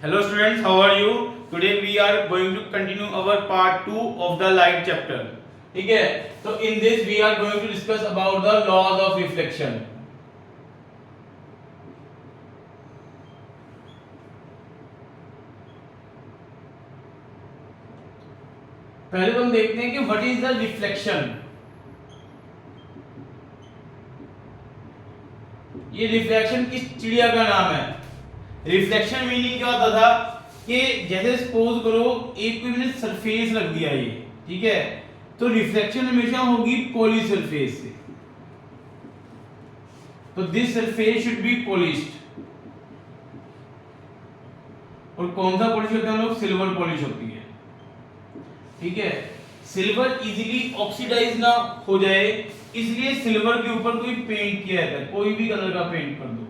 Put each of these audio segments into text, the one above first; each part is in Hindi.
Hello students, how are you? Today we are going to continue our part 2 of the light chapter. ठीक है, तो in this we are going to discuss about the laws of reflection. पहले तो हम देखते हैं कि what is the reflection. ये रिफ्लेक्शन किस चिड़िया का नाम है? रिफ्लेक्शन मीनिंग क्या होता था कि जैसे सपोज करो एक कोई मैंने सरफेस रख दिया ये, ठीक है, तो रिफ्लेक्शन हमेशा होगी पॉली सरफेस से। तो this surface should be polished. और कौन सा पॉलिश होता है हम लोग? सिल्वर पॉलिश होती है, ठीक है। सिल्वर इजीली ऑक्सीडाइज ना हो जाए, इसलिए सिल्वर के ऊपर कोई पेंट किया जाता है, कोई भी कलर का पेंट कर दो।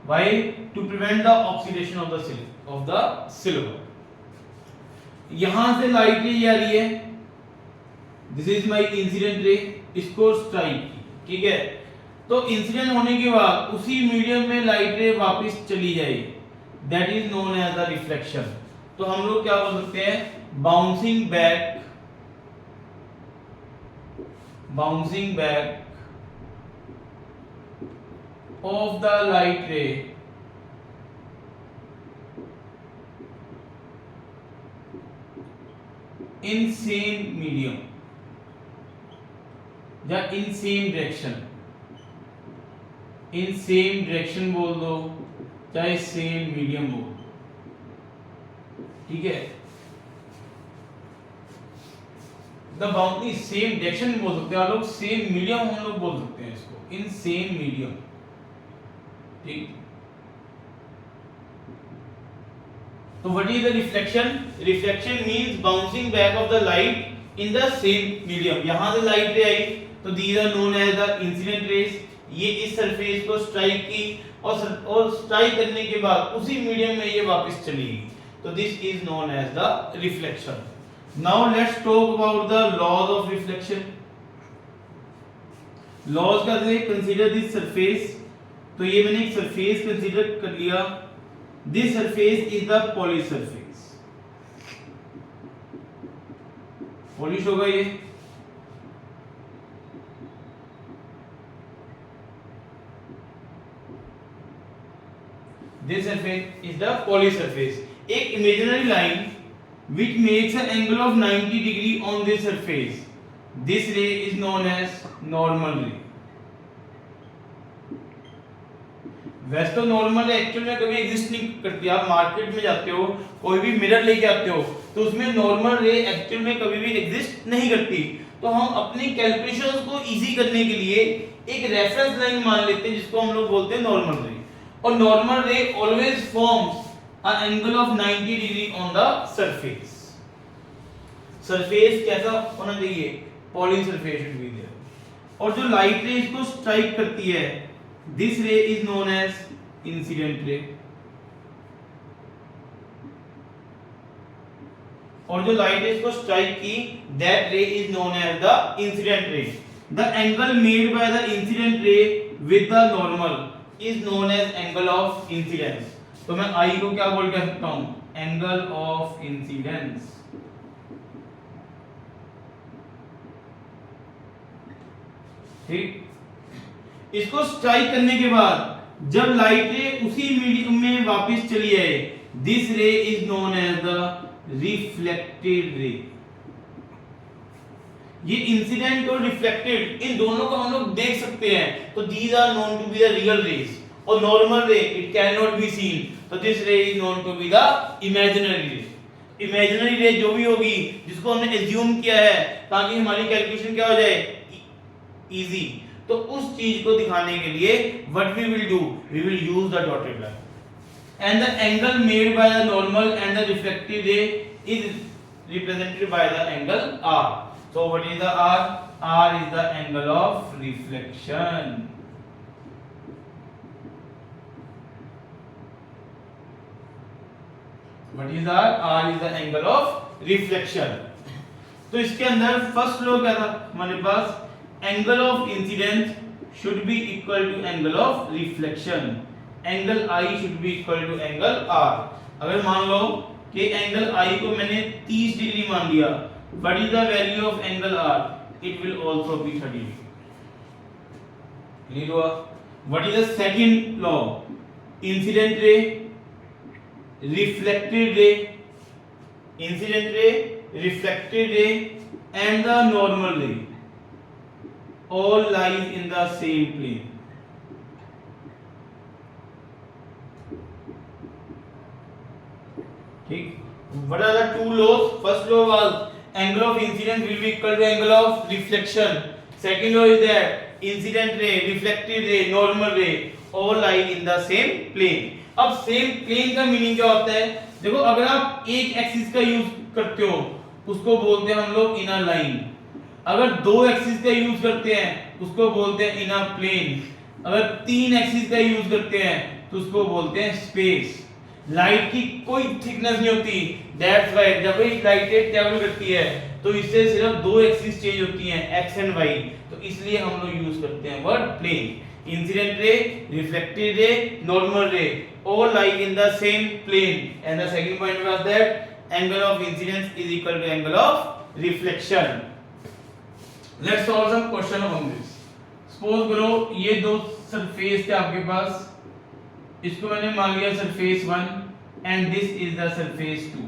Why? To prevent the oxidation of the silver. यहां से लाइट रे ये आ रही है, this is my incident ray, इसको स्ट्राइक की, ठीक है। तो इंसिडेंट होने के बाद उसी मीडियम में लाइट रे वापस चली जाएगी, that is known as the reflection. तो हम लोग क्या बोल सकते हैं? Bouncing back of the light ray in same medium या in same direction बोल दो, चाहे same medium बोल, ठीक है। द बाउंड्री सेम डायरेक्शन बोल सकते हैं आप लोग, सेम मीडियम हम लोग बोल सकते हैं इसको, इन सेम मीडियम, ठीक। तो what is the reflection? Reflection means bouncing back of the light in the same medium. यहां से लाइट रे आई तो these are known as the incident rays. ये इस सरफेस को स्ट्राइक की और स्ट्राइक करने के बाद उसी मीडियम में ये वापस चली गई, तो this is known as the reflection. Now let's talk about the laws of reflection. Laws का से कंसीडर दिस सरफेस, तो ये मैंने एक सरफेस कंसीडर कर लिया, this surface is the polish surface, polish होगा ये। This surface is the polish surface. एक imaginary line which makes an angle of 90 degree on this surface, this ray is known as normal ray। वैसे तो नॉर्मल एक्चुअल में कभी एग्जिस्ट नहीं करती। आप मार्केट में जाते हो, कोई भी मिरर लेके आते हो, तो उसमें नॉर्मल रे एक्चुअल में कभी भी एग्जिस्ट नहीं करती। तो हम अपनी कैलकुलेशंस को इजी करने के लिए एक रेफरेंस लाइन मान लेते हैं जिसको हम लोग बोलते हैं नॉर्मल रे। और नॉर्मल रे always forms an angle of 90 degree on the surface। Surface कैसा होना चाहिए? Poly surface should be there। और जो लाइट रे इसको स्ट्राइक करती है, this ray is known as incident ray. और जो लाइट रे इसको स्ट्राइक की, that ray is known as the incident ray. The angle made by the incident ray with the normal is known as angle of incidence. तो मैं आई को क्या बोल कह सकता हूं? एंगल ऑफ इंसिडेंस, ठीक। इसको स्ट्राइक करने के बाद जब लाइट रे उसी मीडियम में वापस चली आए, this ray is known as the reflected ray. ये इंसिडेंट और रिफ्लेक्टेड, इन दोनों को हम लोग देख सकते हैं, तो these are known to be the real rays. और normal ray it can not be seen, तो this ray is known to be the imaginary ray. Imaginary ray जो भी होगी, जिसको हमने एज्यूम किया है ताकि हमारी कैलकुलेशन क्या हो जाए? इजी। तो उस चीज को दिखाने के लिए what we will do? We will use the dotted line. And the angle made by the normal and the reflective ray is represented by the angle r। so what is the r? r is the angle of reflection। What is r? r is the angle of reflection। तो इसके अंदर फर्स्ट लॉ क्या था हमारे पास? Angle of incidence should be equal to angle of reflection। Angle I should be equal to angle R। अगर मान लो कि एंगल आई को मैंने 30 डिग्री मान लिया, what is the value of angle R? It will also be 30 degree. Clear हुआ? What is the second law? Incident ray, reflected ray, incident ray, refracted ray and the normal ray all lies in the same plane. ठीक, what are the two laws? First law was angle of incidence will be equal to angle of reflection. Second law is that incident ray, reflected ray, normal ray all lie in the same plane. अब सेम प्लेन का मीनिंग क्या होता है? देखो, अगर आप एक एक्सिस का यूज करते हो उसको बोलते हैं हम लोग इनर लाइन। अगर दो एक्सिस का यूज करते हैं उसको बोलते हैं इनर प्लेन। अगर तीन एक्सिस का यूज करते हैं तो उसको बोलते हैं स्पेस। लाइट की कोई थिकनेस नहीं होती, दैट्स व्हाई जब भी लाइट ट्रैवल करती है तो इससे सिर्फ दो एक्सिस चेंज होती हैं, एक्स एंड वाई। तो इसलिए हम लोग यूज करते हैं word plane. Incident ray, reflected ray, normal ray all lie in the same plane, and the second point was that angle of incidence is equal to angle of reflection. Let's solve some question on this. Suppose करो ये दो सरफेस थे आपके पास, इसको मैंने मान लिया surface 1 and this is the surface 2।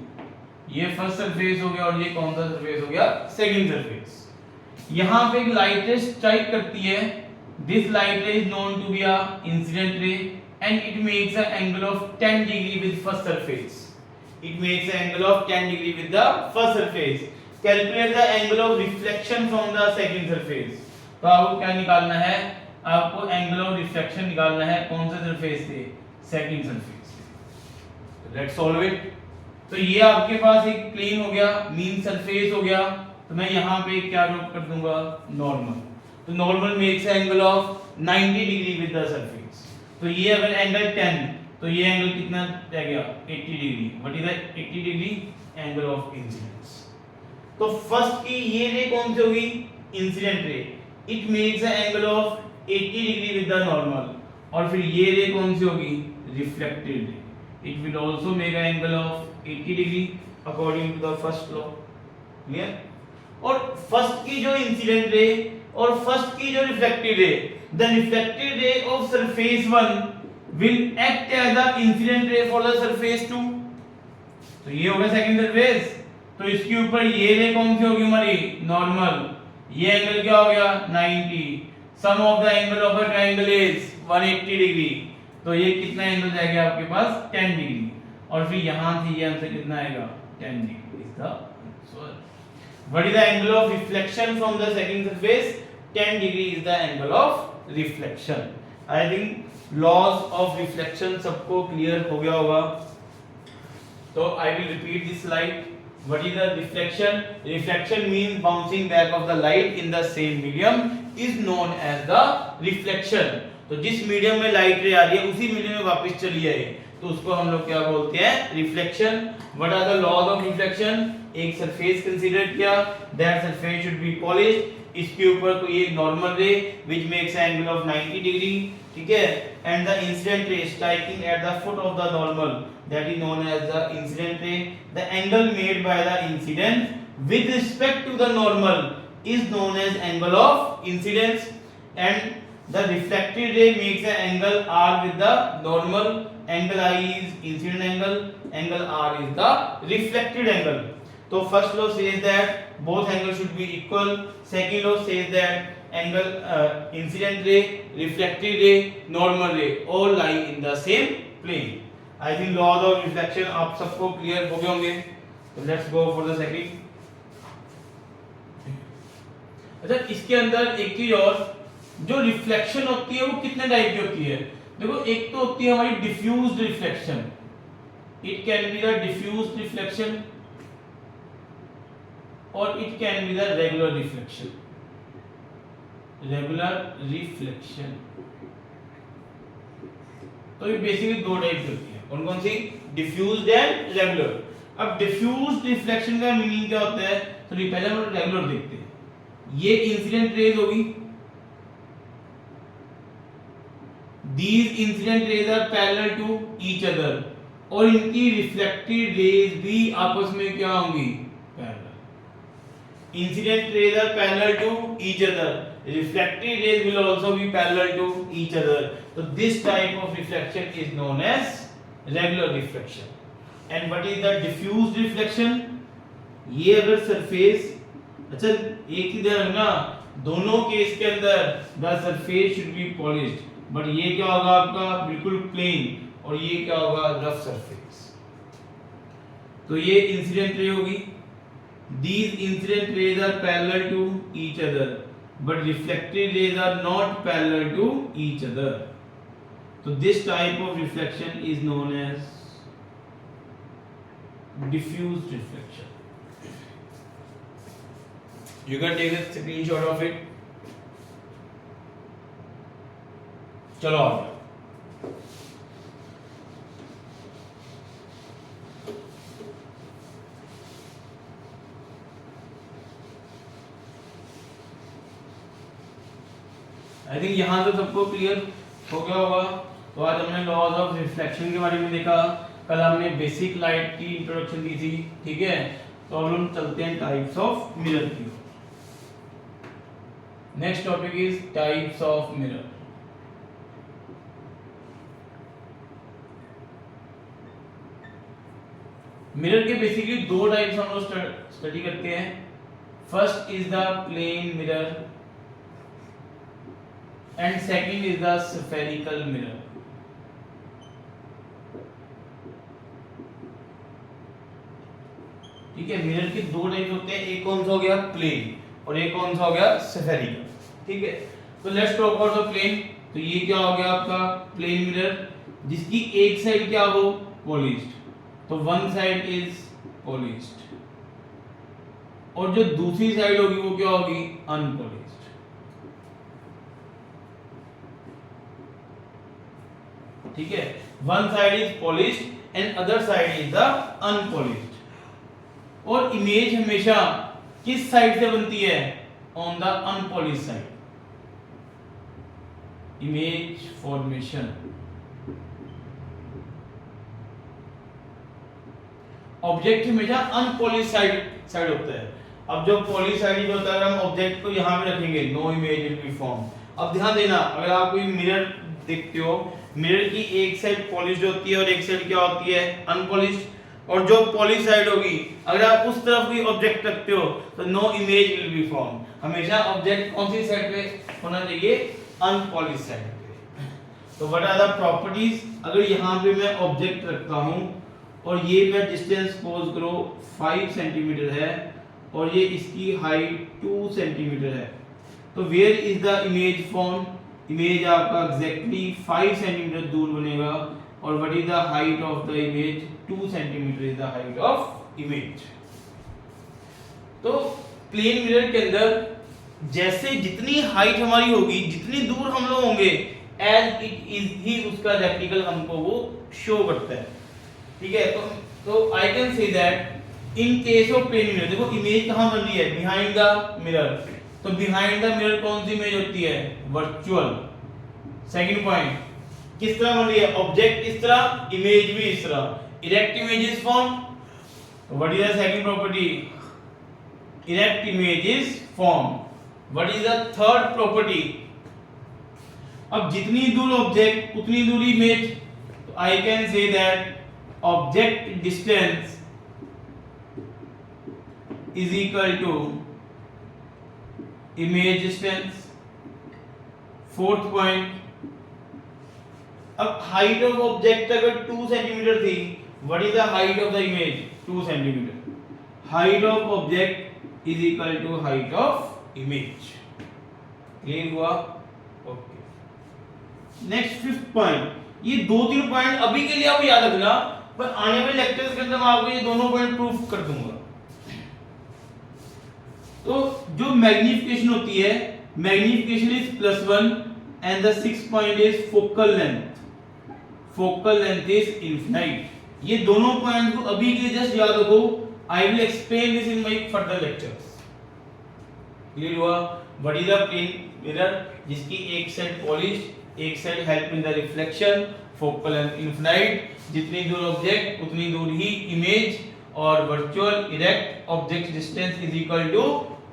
ये फर्स्ट सरफेस हो गया और ये कौन सा सरफेस हो गया? Second surface. यहाँ पे एक लाइट रे स्ट्राइक करती है, this light ray is known to be a incident ray and it makes an angle of 10 degree with first surface. It makes an angle of 10 degree with the first surface. Calculate the angle of reflection from the second surface. तो आपको क्या निकालना है? आपको angle of reflection निकालना है कौन से सरफेस से? सेकंड सरफेस से। Let's solve it. तो ये आपके पास एक प्लेन हो गया, मीन सरफेस हो गया, तो मैं यहाँ पे क्या ड्रॉ कर दूंगा? नॉर्मल। तो normal makes angle of 90 degree with the surface. तो ये अगर एंगल 10 तो ये एंगल कितना रह गया? 80 degree. What is the 80 degree? Angle of incidence. तो फर्स्ट की ये रे कौन सी होगी? Incident ray. It makes a angle of 80 degree with the normal. और फिर ये रे कौन सी होगी? Reflected ray. It will also make a angle of 80 degree according to the first law. Clear? और फर्स्ट की जो इंसिडेंट रे और फर्स्ट की जो reflected ray, the reflected ray of surface 1 will act as the incident ray for the surface 2। तो ये होगा सेकंड सरफेस। तो इसके ऊपर ये रे कौन सी होगी हमारी? नॉर्मल। ये एंगल क्या हो गया? 90। Sum of the angle of a triangle is 180 degree. तो ये कितना एंगल जाएगा आपके पास? 10 डिग्री। और फिर यहां से ये आंसर कितना आएगा? 10 degree is the answer. What is the angle of reflection from the second surface? 10 degree is the angle of reflection. I think laws of reflection सबको clear हो गया होगा। तो I will repeat this slide. What is the reflection? Reflection means bouncing back of the light in the same medium is known as the reflection. तो जिस मीडियम में लाइट रे आ रही है उसी मीडियम में वापस चली आए तो उसको हम लोग क्या बोलते हैं? Reflection. What are the laws of reflection? एक सरफेस कंसीडर किया, that surface should be polished। इसके ऊपर कोई एक नॉर्मल रे which makes an angle of 90 degree, ठीक है, and the incident ray striking at the foot of the normal that is known as the incident ray. The angle made by the incident with respect to the normal is known as angle of incidence, and the reflected ray makes an angle r with the normal. Angle I is incident angle, angle r is the reflected angle. So first law says that both angles should be equal. Second law says that angle incident ray, reflected ray, normal ray all lie in the same plane. I think laws of reflection आप सबको clear हो गए होंगे। So let's go for the second. अच्छा, इसके अंदर एक चीज और, जो रिफ्लेक्शन होती है वो कितने टाइप की होती है? देखो, एक तो होती है हमारी diffused reflection. It can be the diffused reflection और it can be the regular reflection. Regular reflection तो ये बेसिकली दो टाइप की होती है। कौन कौन सी? Diffused and regular. अब डिफ्यूज्ड रिफ्लेक्शन का मीनिंग क्या होता है? तो पहले हम रेगुलर देखते हैं। ये इंसिडेंट रेज होगी, these incident rays are parallel to each other और इनकी रिफ्लेक्टेड रेज भी आपस में क्या होंगी, parallel. Incident rays are parallel to each other, reflected rays will also be parallel to each other. So this type of reflection is known as regular reflection. And what is the diffused reflection? ये अगर सरफेस, अच्छा एक ही ध्यान रखना, दोनों केस के अंदर the surface should be polished, but ये क्या होगा आपका बिल्कुल प्लेन, और ये क्या होगा रफ सरफेस। तो ये इंसिडेंट रे होगी। These incident rays are parallel to each other, but reflected rays are not parallel to each other. So this type of reflection is known as diffused reflection. You can take a screenshot of it. चलो आगे। आई थिंक यहाँ से सबको क्लियर हो गया होगा। तो आज हमने लॉज ऑफ रिफ्लेक्शन के बारे में देखा, कल हमने बेसिक लाइट की इंट्रोडक्शन दी थी, ठीक है। तो अब हम चलते हैं टाइप्स ऑफ मिरर की। Next topic is types of mirror. Mirror के बेसिकली दो टाइप्स हम लोग स्टडी करते हैं। First is the plane mirror and second is the spherical mirror. ठीक है, मिरर के दो टाइप होते हैं, एक कौन सा हो गया प्लेन और एक कौन सा हो गया स्फेरिकल, ठीक है। तो let's talk about the plane. तो ये क्या हो गया आपका प्लेन मिरर, जिसकी एक साइड क्या हो पॉलिश्ड, तो वन साइड इज पॉलिश्ड, और जो दूसरी साइड होगी वो क्या होगी अनपॉलिश्ड। ठीक है, one side is polished and other side is the unpolished. और इमेज हमेशा किस साइड से बनती है, on the unpolished side. Image formation, object हमेशा अनपॉलिश्ड साइड होता है। अब जो पॉलिश साइड होता है, हम ऑब्जेक्ट को यहां पे रखेंगे, no image will be form. अब ध्यान देना, अगर आप कोई मिरर देखते हो, मिरर की एक साइड पॉलिश्ड होती है और एक साइड क्या होती है अनपॉलिश्ड, और जो पॉलिश साइड होगी अगर आप उस तरफ कोई ऑब्जेक्ट रखते हो तो no image will be form. हमेशा ऑब्जेक्ट कौन सी साइड पे होना चाहिए, अनपॉलिश्ड साइड पे। तो व्हाट आर द प्रॉपर्टीज, अगर यहां पे मैं ऑब्जेक्ट रखता हूं और ये मैं डिस्टेंस सपोज करो 5 सेंटीमीटर है और ये इसकी हाइट 2 सेंटीमीटर है, तो where is the image form, image आपका एग्जैक्टली 5 सेंटीमीटर दूर बनेगा, और what is the height of the image, 2 centimetre is the height of image. तो प्लेन मिरर के अंदर जैसे जितनी हाइट हमारी होगी, जितनी दूर हम लोग होंगे, एज इट इज ही उसका रेप्टिकल हमको वो शो करता है, ठीक है। तो I can say that in case of plane mirror, देखो इमेज कहां बन रही है, बिहाइंड द मिरर। तो बिहाइंड द मिरर कौन सी इमेज होती है, वर्चुअल। सेकंड पॉइंट, किस तरह बन रही है, ऑब्जेक्ट इस तरह, इमेज भी इस तरह, erect image is form. What is the second property, erect image is form. What is the third property, अब जितनी दूर ऑब्जेक्ट उतनी दूर इमेज। तो I can say that object distance is equal to image distance. Fourth point, अब हाइट ऑफ ऑब्जेक्ट अगर 2 सेंटीमीटर थी, what is the height of the image, 2 centimetre. Height of object is equal to height of image. Clear हुआ, ओके। नेक्स्ट फिफ्थ पॉइंट, ये 2-3 पॉइंट अभी के लिए आप याद रखना, पर आने वाले लेक्चर्स के अंदर मैं आपको ये दोनों पॉइंट प्रूफ कर दूंगा। तो जो मैग्निफिकेशन होती है, magnification is +1 and the 6th point is focal length. Focal length is infinite. ये दोनों पॉइंट को अभी के लिए जस्ट याद रखो, I will explain this in my further lectures. Clear हुआ। What is the plane mirror, जिसकी एक साइड पॉलिश, एक side help in the reflection. Focal length infinite, जितनी दूर ऑब्जेक्ट उतनी दूर ही इमेज, और virtual erect object distance is equal to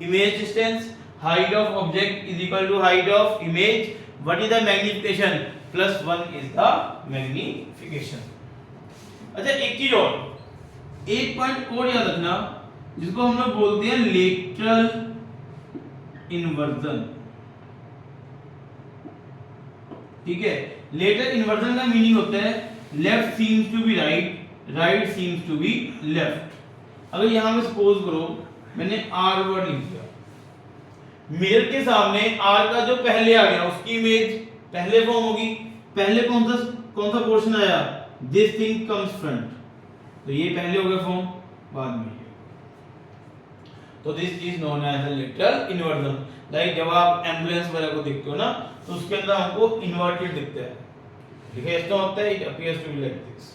image distance, height of object is equal to height of image, what is the magnification, +1 is the magnification. अच्छा एक चीज और, एक पॉइंट और याद रखना, जिसको हम लोग बोलते हैं लेटरल इन्वर्जन। ठीक है, लेटरल इन्वर्जन का मीनिंग होता है left seems to be right, right seems to be left. अगर यहां में सपोज करो मैंने आर वर्ड लिख दिया, मिरर के सामने आर का जो पहले आ गया उसकी इमेज पहले फॉर्म होगी, पहले कौन सा पोर्शन आया, दिस थिंग कम्स फ्रंट, तो ये पहले हो गया फॉर्म, बाद में तो this is known as the lateral inversion. Like जब आप एम्बुलेंस वगैरह को देखते हो ना तो उसके अंदर हमको इन्वर्टेड दिखता है, ठीक है, ऐसा होता है, it appears to be like this,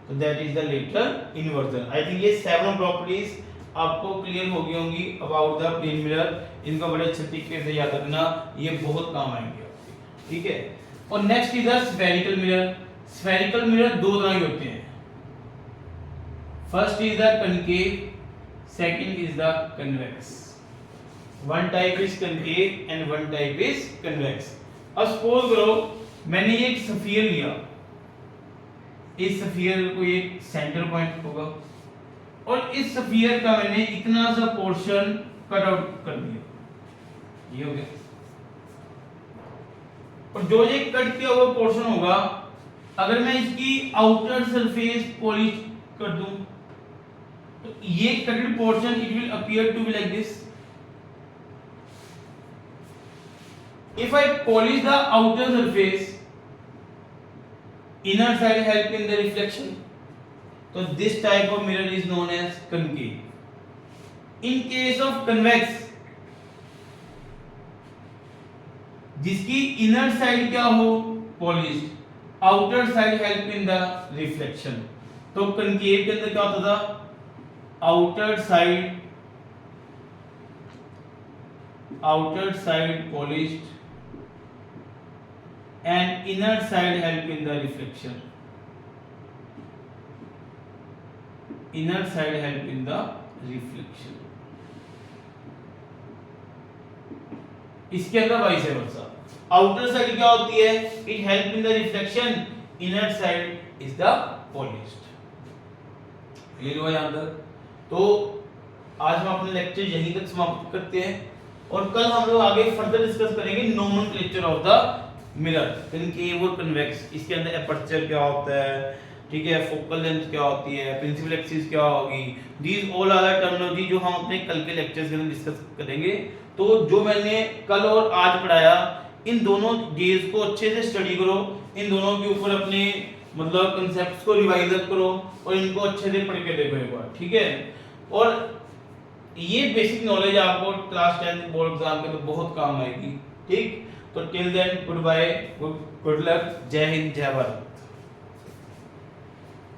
तो that is the lateral inversion. I think ये 7 प्रॉपर्टीज आपको क्लियर हो गई होंगी अबाउट द प्लेन मिरर। इनको बड़े अच्छे तरीके से याद रखना, ये बहुत काम आएंगे आपके, ठीक है। और next is the spherical mirror. Spherical mirror दो तरह के होते हैं, first is the concave, second is the convex. One type is concave and one type is convex. अब सपोज करो मैंने ये एक स्फीयर लिया, इस स्फीयर को एक सेंटर पॉइंट होगा और इस स्फीयर का मैंने इतना सा पोर्शन कट आउट कर दिया, ये हो गया। और जो ये कट किया हुआ पोर्शन होगा, अगर मैं इसकी आउटर सरफेस पॉलिश कर दूं तो ये cutted portion it will appear to be like this. If I polish the outer surface, inner side help in the reflection, so this type of mirror is known as concave. In case of convex, जिसकी inner side क्या हो polished, outer side help in the reflection, तो concave के अंदर क्या होता था, outer side polished and inner side help in the reflection, inner side help in the reflection। इसके अंदर वाइस वर्सा, outer side क्या होती है, it help in the reflection, inner side is the polished। Clear हुआ यहाँ तक? तो आज हम अपने लेक्चर यहीं तक समाप्त करते हैं और कल हम लोग आगे फर्दर डिस्कस करेंगे nomenclature of the mirror, concave और कन्वेक्स, इसके अंदर एपर्चर क्या होता है, ठीक है, फोकल लेंथ क्या होती है, प्रिंसिपल एक्सिस क्या होगी, these all are the terminology जो हम अपने कल के लेक्चर्स के अंदर डिस्कस करेंगे। तो जो मैंने कल और आज पढ़ाया, इन दोनों डेज को अच्छे से स्टडी करो, इन दोनों के ऊपर अपने मतलब कांसेप्ट्स को रिवाइज करो और इनको अच्छे से पढ़ के देखो एक बार, ठीक है। और ये बेसिक नॉलेज आपको क्लास 10 बोर्ड एग्जाम के तो बहुत काम आएगी, ठीक। तो till then good bye, good luck, जय हिंद, जय भारत।